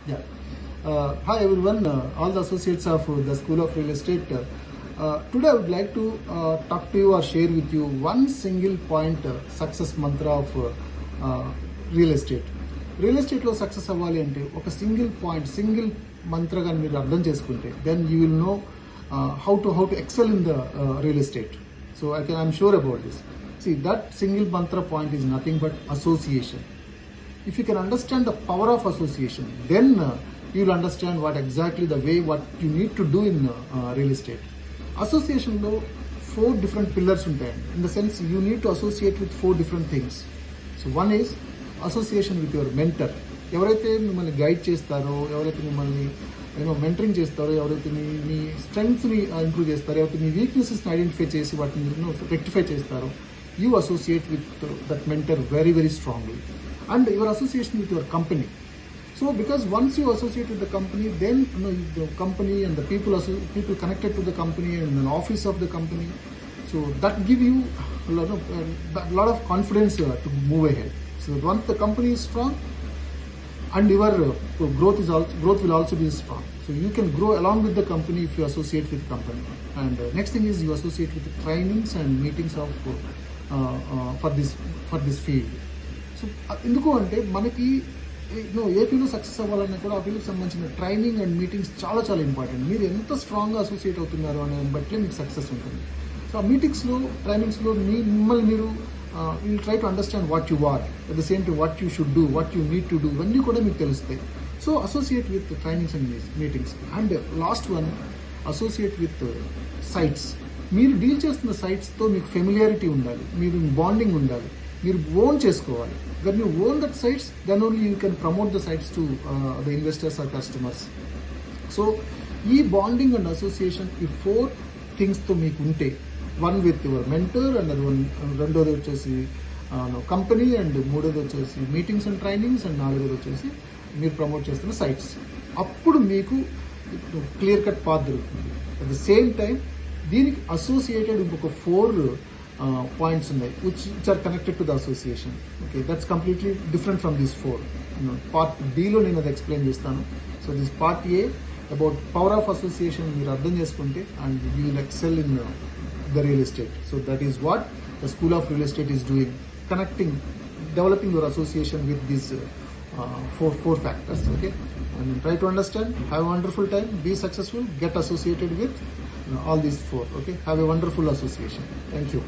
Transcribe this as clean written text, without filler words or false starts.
Yeah. Hi everyone, all the associates of the School of Real Estate. Today I would like to talk to you or share with you one single point success mantra of real estate. Real ఎస్టేట్లో success అవ్వాలి అంటే ఒక single మంత్ర కానీ మీరు అర్థం చేసుకుంటే then you will know how to excel in the real estate. So I'm sure about this. See, that single mantra point is nothing but association. If you can understand the power of association, then you will understand what you need to do in real estate. Association lo 4 different pillars ఉంటాయండి. In the sense, you need to associate with 4 different things. So one is association with your mentor. ఎవరైతే మిమ్మల్ని guide చేస్తారో, ఎవరైతే మిమ్మల్ని mentoring చేస్తారో, ఎవరైతే మీ స్ట్రెంగ్త్ని improve చేస్తారో, ఎవరైతే మీ వీక్నెసెస్ని ఐడెంటిఫై చేసి వాటిని రెక్టిఫై చేస్తారో, you associate with that mentor very, very strongly. And your association with your company. So because once you associate with the company, then the company and the people connected to the company and the office of the company, so that give you a lot of confidence to move ahead. So once the company is strong, and your growth will also be strong. So you can grow along with the company if you associate with the company. And next thing is you associate with the trainings and meetings of for this field. So ఎందుకు అంటే మనకి ఏ field success అవ్వాలన్నా కూడా ఆ ఫీల్డ్కి సంబంధించిన training and meetings చాలా చాలా ఇంపార్టెంట్. మీరు ఎంత స్ట్రాంగ్గా అసోసియేట్ అవుతున్నారు అనే బట్టి మీకు సక్సెస్ ఉంటుంది. సో ఆ మీటింగ్స్లో ట్రైనింగ్స్లో మిమ్మల్ని మీరు will try to understand what you are, at the same to what you should do, what you need to do, ఇవన్నీ కూడా మీకు తెలుస్తాయి. So associate with trainings and meetings. And last one, associate with sites. మీరు deal చేస్తున్న సైట్స్తో మీకు familiarity ఉండాలి, మీరు బాండింగ్ ఉండాలి, మీరు ఓన్ చేసుకోవాలి. When you own that sites, then only you can promote the sites to the investors or customers. So ఈ బాండింగ్ అండ్ అసోసియేషన్, ఈ 4 థింగ్స్తో మీకు ఉంటే, one with your mentor, and అది రెండోది వచ్చేసి కంపెనీ, అండ్ మూడోది వచ్చేసి మీటింగ్స్ అండ్ ట్రైనింగ్స్, అండ్ నాలుగోది వచ్చేసి మీరు ప్రమోట్ చేస్తున్న సైట్స్, అప్పుడు మీకు క్లియర్ కట్ పాత్ దొరుకుతుంది. అట్ ద సేమ్ టైం దీనికి అసోసియేటెడ్ ఇంకొక 4 points ఉన్నాయి which are connected to the association. Okay, that's completely different from these 4. Part D లో నేను అది ఎక్స్ప్లెయిన్ చేస్తాను. So this part A about power of association మీరు అర్థం చేసుకుంటే, and you will excel in the real estate. So that is what the school of real estate is doing, developing your association with these 4 factors. Okay, and try to understand, have a wonderful time, be successful, get associated with all these 4. Okay, have a wonderful association. Thank you.